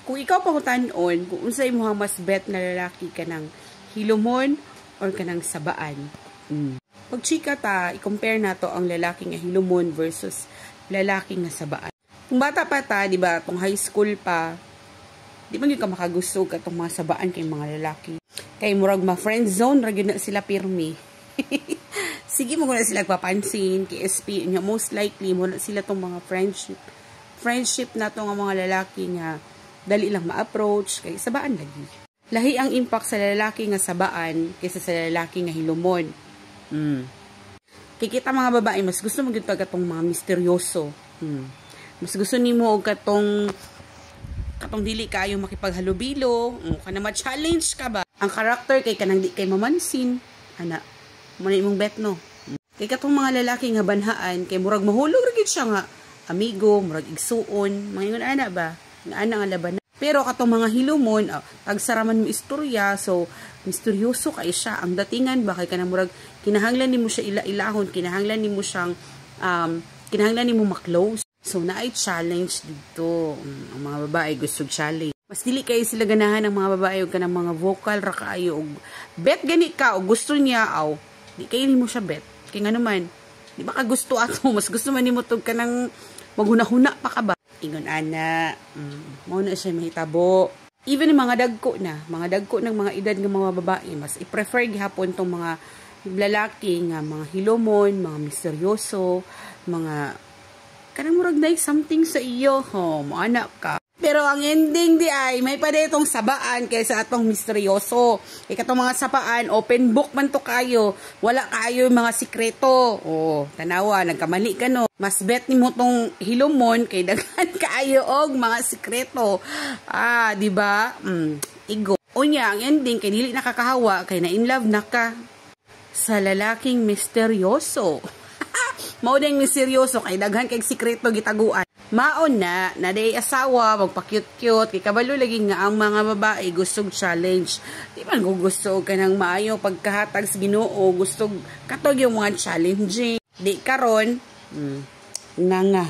kung ikaw pangutanon, kung unsay mo mas bet na lalaki ka ng hilomon or ka ng sabaan. Pag chika ta, i-compare nato ang lalaki nga hilomon versus lalaki nga sabaan. Kung bata pa ta, di ba, tong high school pa, di ba ka makagusto ka tong mga sabaan kay mga lalaki. Kay murag ma-friend zone, ragyan na sila pirmi. Sige mo na sila papansin, kay SP, most likely mo na sila tong mga friendship na to nga mga lalaki nga dali lang ma-approach, kay sabaan lagi. Lahi ang impact sa lalaki nga sabaan kaysa sa lalaki nga hilomon. Kikita mga babae, mas gusto mo gito katong mga misteryoso. Mas gusto nimo og katong dili kayo makipaghalubilo, kana ma-challenge ka ba? Ang character kay kanang di kay mamansin, ana, mo na imong bet no. Kay katong mga lalaki nga banhaan kay murag mahulog ra gid siya nga amigo, murag igsuon, mga ana ba? Nga ana nga laban. Pero katong mga hilomon, tagsaraman mo istorya, so misteryoso kay siya. Ang datingan ba kay kanang murag kinahanglan nimo siya ila-ilahon, kinahanglan nimo siyang kinahanglan nimo ma-close. So naay challenge dito. Ang mga babae gusto challenge. Mas dili kay sila ganahan ng mga babae og kanang mga vocal ra kaayo og bet gani ka og gusto niya aw. Di kay nimo siya bet. Kay nga naman, di ba ka gusto ato, mas gusto man nimo tug kanang maghuna-huna pa ka ba? Ingon ana, mao na siya mahitabo. Even yung mga dagko ng mga edad ng mga babae, mas i-prefer gihapon tong mga lalaki nga mga hilomon, mga misteryoso, mga kanang murag na something sa iyo, mo anak ka. Pero ang ending di ay may pa ditong sabaan kaysa atong misteryoso. Katong mga sapaan, open book man to kayo. Wala kayo mga sikreto. Tanawa, nagkamali ka no. Mas bet nimo tong hilomon kay daghan kaayo og mga sikreto. Di ba? Igo. Unya, ang ending kay dili nakakahawa kay na in love na ka sa lalaking misteryoso. Mao ding misteryoso kay daghan kay sikreto gitaguan. Maon na day asawa magpa-cute-cute kay kabalo lagi nga ang mga babae gustong challenge. Di man gusto ka nang maayo pagkahatag sa Ginoo, gusto katog yung mga challenging. Di karon nga